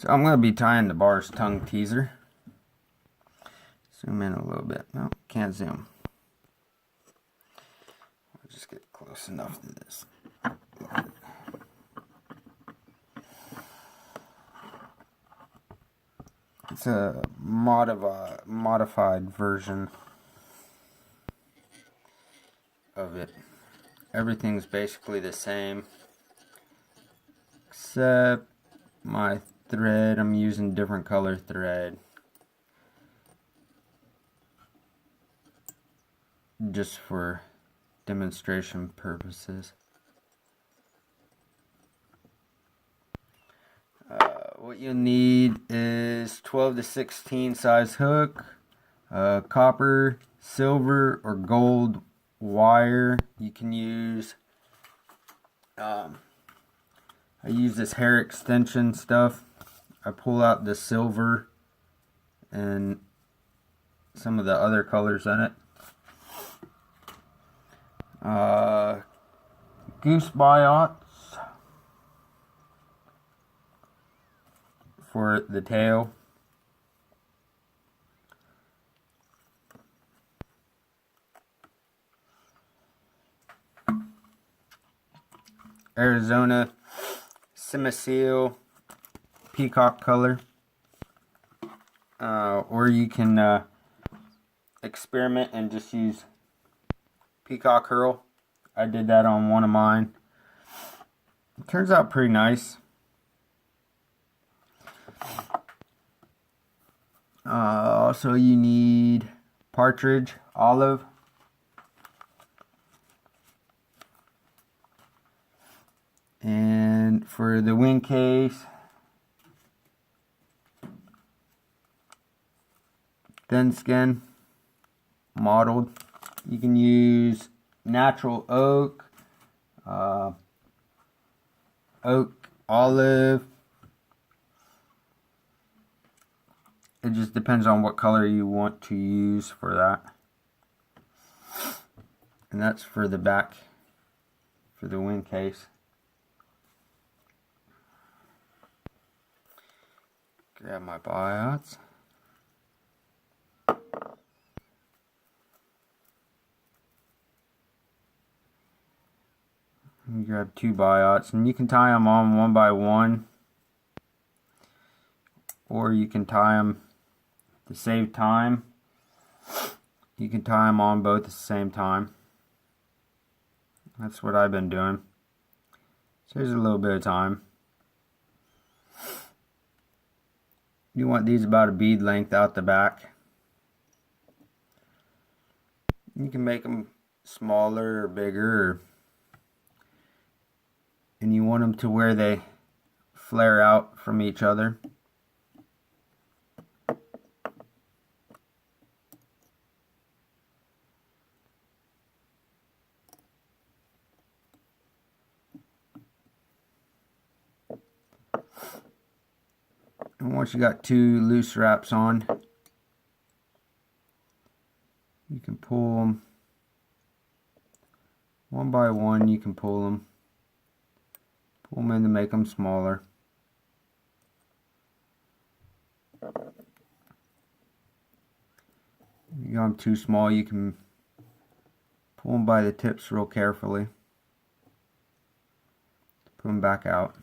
So I'm going to be tying the Barr's tongue teaser. Zoom in a little bit. No, can't zoom. I'll just get close enough to this. It's a modified version of it. Everything's basically the same, except my thread. I'm using different color thread just for demonstration purposes. What you'll need is 12 to 16 size hook, copper, silver, or gold wire. You can use, I use this hair extension stuff. I pull out the silver and some of the other colors in it. Goose biots for the tail. Arizona Semi-Seal peacock color. Or you can experiment and just use peacock herl. I did that on one of mine. It turns out pretty nice. Also you need partridge, olive, and for the wing case, thin skin, mottled. You can use natural oak, oak, olive. It just depends on what color you want to use for that. And that's for the back, for the wing case. Grab my biots. You grab 2 biots, and you can tie them on one by one, or you can tie them to save time. You can tie them on both at the same time. That's what I've been doing. Saves a little bit of time. You want these about a bead length out the back. You can make them smaller or bigger, and you want them to where they flare out from each other. And once you got 2 loose wraps on, you can pull them one by one. You can pull them in to make them smaller. If you got them too small, you can pull them by the tips real carefully. Put them back out.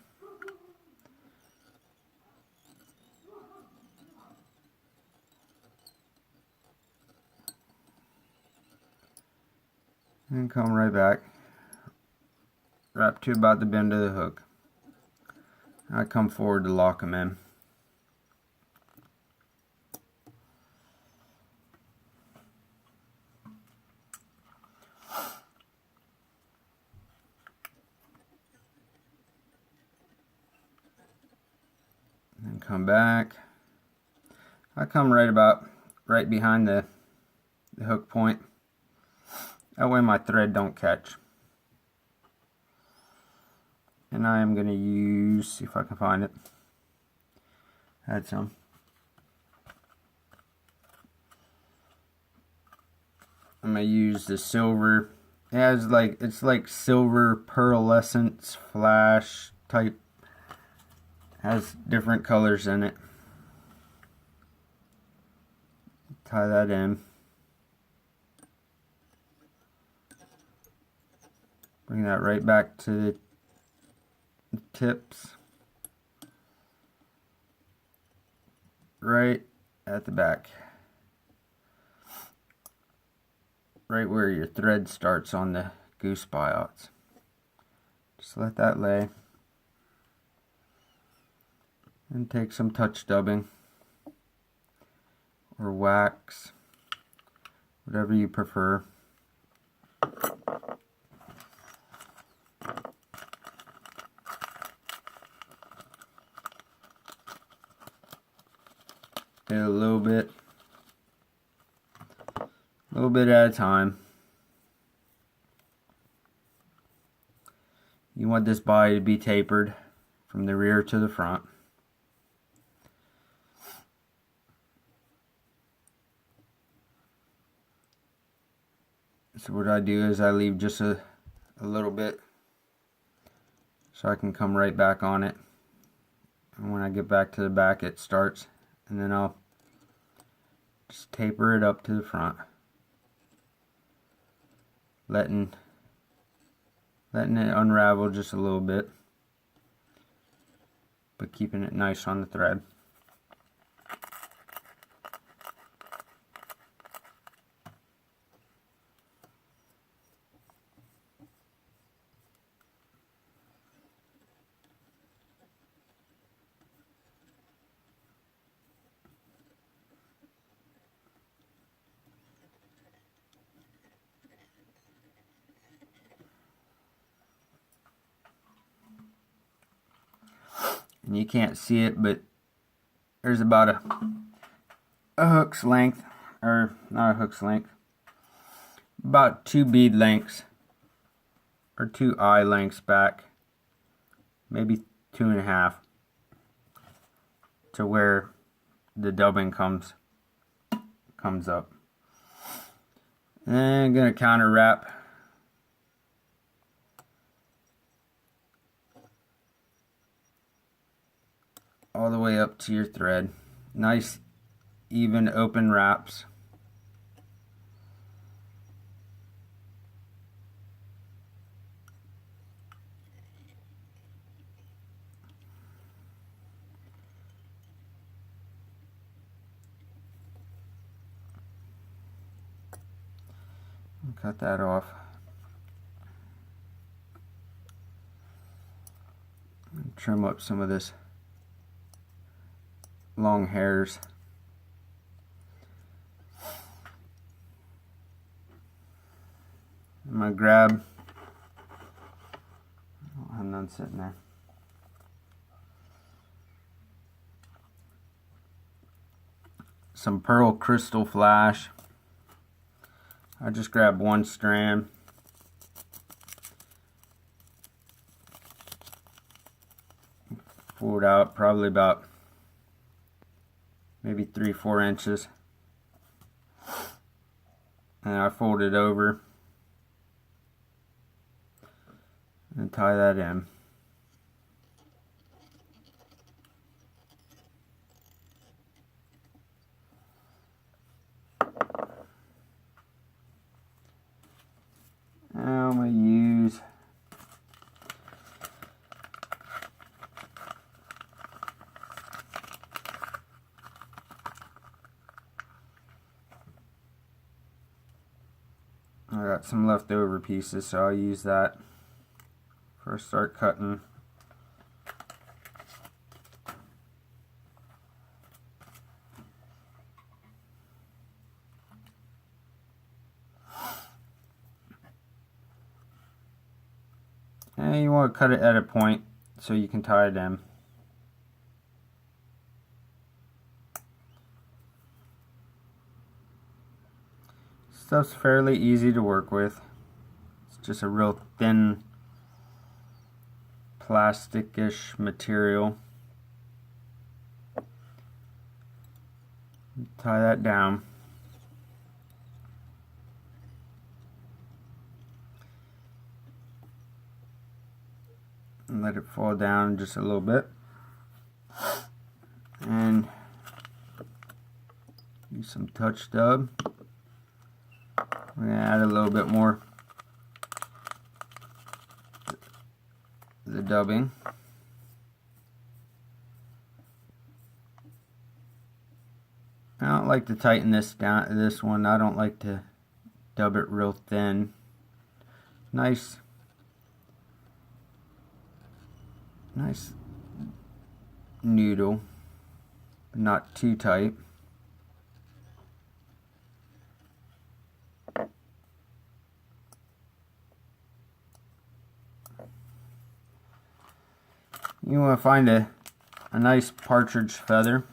And come right back. Wrap to about the bend of the hook. I come forward to lock them in. And come back. I come right behind the hook point. That way my thread don't catch. And I am going to use, see if I can find it. Add some. I'm going to use the silver. It has it's like silver pearlescence flash type. Has different colors in it. Tie that in. Bring that right back to the tips. Right at the back. Right where your thread starts on the goose buyouts. Just let that lay. And take some touch dubbing or wax, whatever you prefer. Get a little bit at a time. You want this body to be tapered from the rear to the front. So what I do is I leave just a little bit so I can come right back on it. And when I get back to the back, it starts. And then I'll just taper it up to the front. Letting it unravel just a little bit. But keeping it nice on the thread. And you can't see it, but there's about a hook's length, or not a hook's length, about 2 bead lengths or 2 eye lengths back, maybe 2.5, to where the dubbing comes up. And I'm gonna counter wrap all the way up to your thread. Nice even open wraps. Cut that off. And trim up some of this long hairs. I'm gonna grab, I don't have none sitting there. Some pearl crystal flash. I just grab 1 strand. Pull it out probably about maybe 3-4 inches. And I fold it over and tie that in. Now I'm going to use I got some leftover pieces, so I'll use that before I start cutting. And you want to cut it at a point so you can tie it in. Stuff's fairly easy to work with. It's just a real thin plastic-ish material. Tie that down. And let it fall down just a little bit. and use some touch stub. We're going to add a little bit more the dubbing. I don't like to tighten this down. This one, I don't like to dub it real thin. Nice noodle, but not too tight. You want to find a nice partridge feather.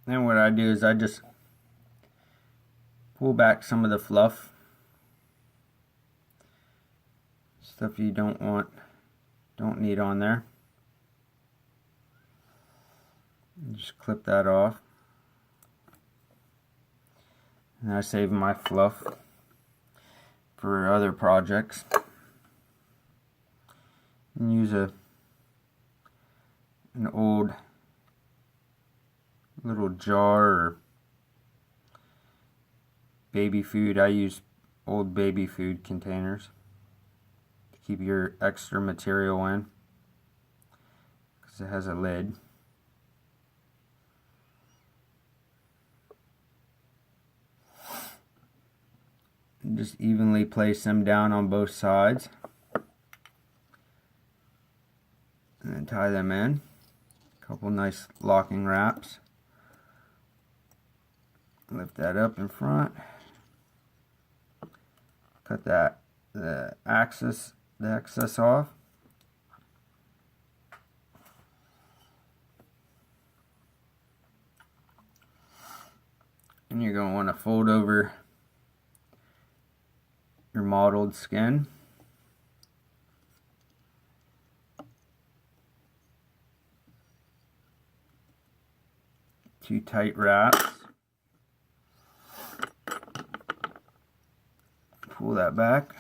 Then what I do is I just pull back some of the fluff, stuff you don't need on there. And just clip that off. And I save my fluff for other projects. And use an old little jar or baby food. I use old baby food containers to keep your extra material in, because it has a lid. And just evenly place them down on both sides and then tie them in. A couple nice locking wraps. Lift that up in front. Cut the excess off. And you're going to want to fold over your mottled skin. Two tight wraps. Pull that back,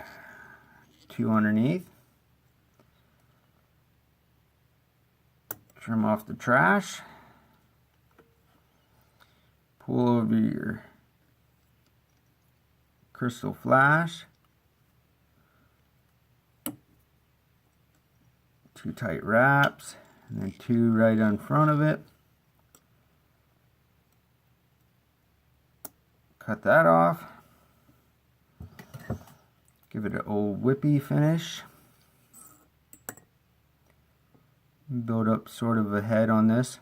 two underneath. Trim off the trash. Pull over your crystal flash. Two tight wraps, and then two right in front of it. Cut that off. Give it an old whippy finish. Build up sort of a head on this.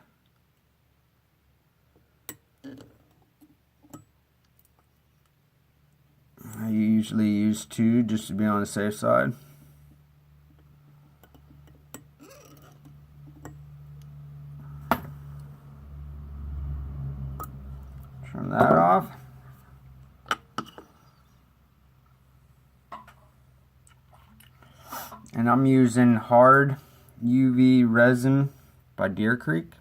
I usually use two just to be on the safe side. Trim that off. And I'm using hard UV resin by Deer Creek.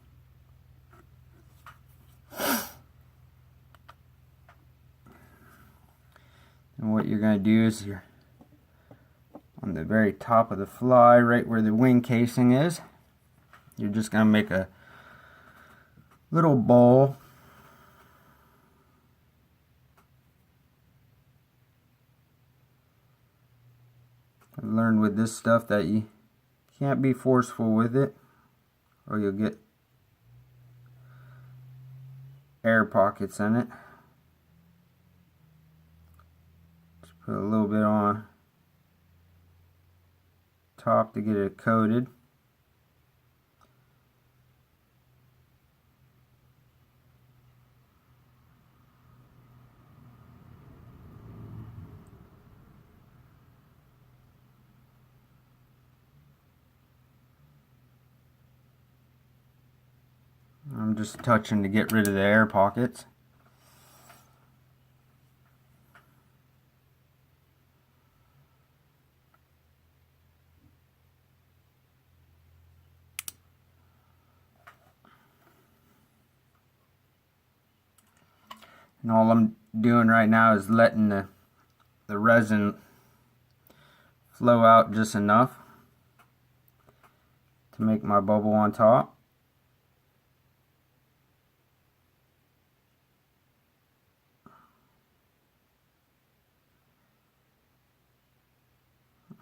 And what you're going to do is you're on the very top of the fly, right where the wing casing is, you're just going to make a little bowl. I've learned with this stuff that you can't be forceful with it, or you'll get air pockets in it. Just put a little bit on top to get it coated. I'm just touching to get rid of the air pockets. And all I'm doing right now is letting the resin flow out just enough to make my bubble on top.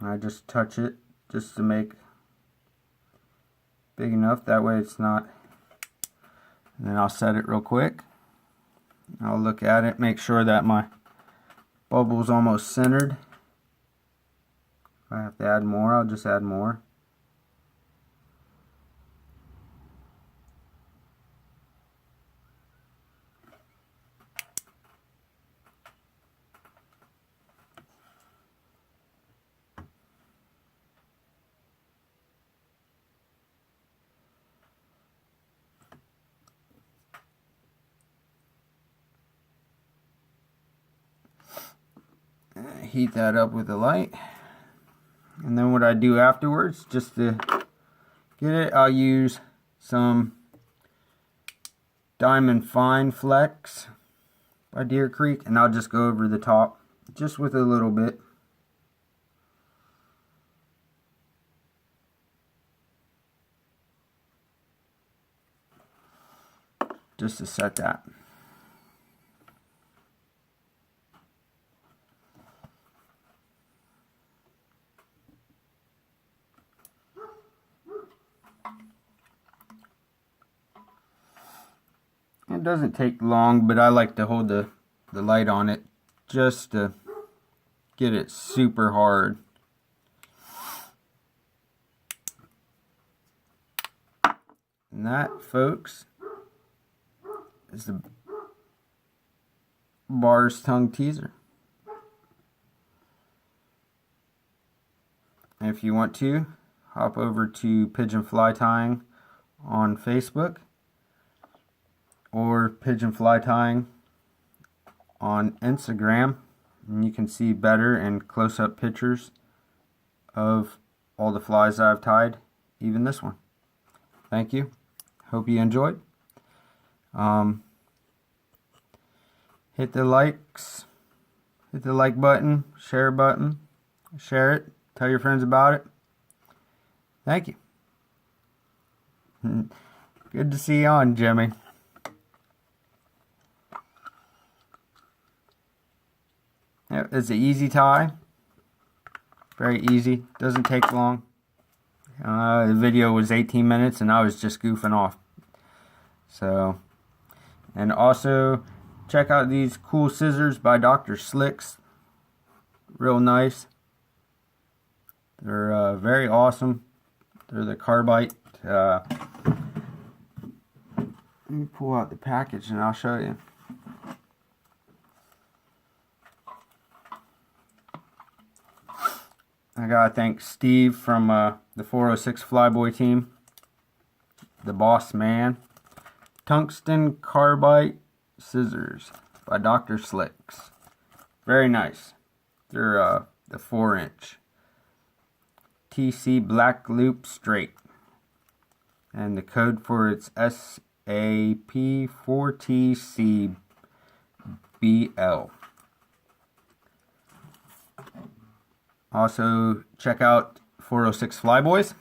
I just touch it just to make big enough, that way it's not. And then I'll set it real quick. I'll look at it, make sure that my bubble's almost centered. If I have to add more, I'll just add more. Heat that up with the light, and then what I do afterwards, just to get it, I'll use some Diamond Fine Flex by Deer Creek, and I'll just go over the top just with a little bit. Just to set that. It doesn't take long, but I like to hold the light on it just to get it super hard. And that, folks, is the Barr's tongue teaser. And if you want to, hop over to Pigeonflytying on Facebook or Pigeonflytying on Instagram, and you can see better and close-up pictures of all the flies I've tied, even this one. Thank you. Hope you enjoyed. Hit the likes, hit the like button, share button, share it, tell your friends about it. Thank you. Good to see you on, Jimmy. It's an easy tie. Very easy. Doesn't take long. The video was 18 minutes and I was just goofing off. So, and also check out these cool scissors by Dr. Slicks. Real nice. They're very awesome. They're the carbide. Let me pull out the package and I'll show you. I gotta thank Steve from the 406 Flyboy team, the boss man. Tungsten carbide scissors by Dr. Slicks. Very nice. They're the 4-inch TC black loop straight, and the code for it's SAP4TCBL. Also, check out 406 Flyboys.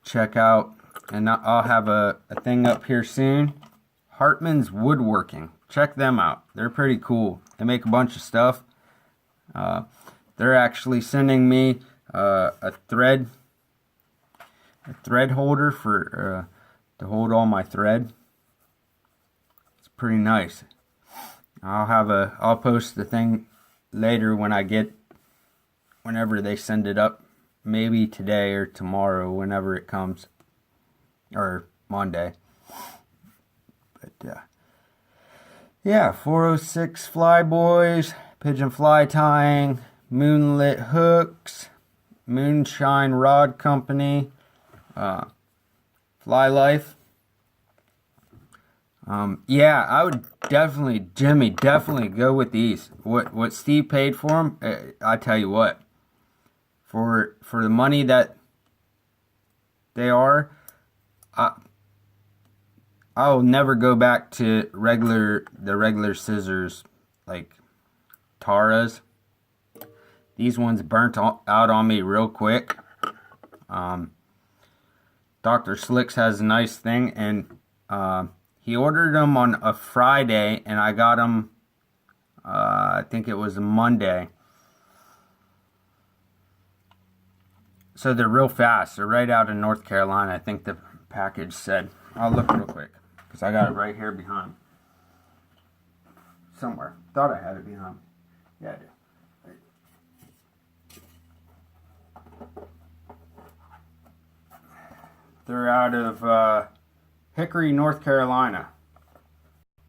Check out, and I'll have a thing up here soon, Hartman's Woodworking. Check them out. They're pretty cool. They make a bunch of stuff. They're actually sending me a thread holder for to hold all my thread. It's pretty nice. I'll post the thing later whenever they send it up, maybe today or tomorrow, whenever it comes, or Monday. But yeah, 406 Flyboys, Pigeon Fly Tying, Moonlit Hooks, Moonshine Rod Company, Fly Life. Yeah, I would definitely, Jimmy, definitely go with these. What Steve paid for them, I tell you what, for the money that they are, I'll never go back to the regular scissors like Tara's. These ones burnt out on me real quick. Dr. Slicks has a nice thing, and he ordered them on a Friday, and I got them, I think it was a Monday. So they're real fast. They're right out of North Carolina, I think the package said. I'll look real quick, because I got it right here behind. Somewhere. Thought I had it behind. Yeah, I do. They're out of Hickory, North Carolina.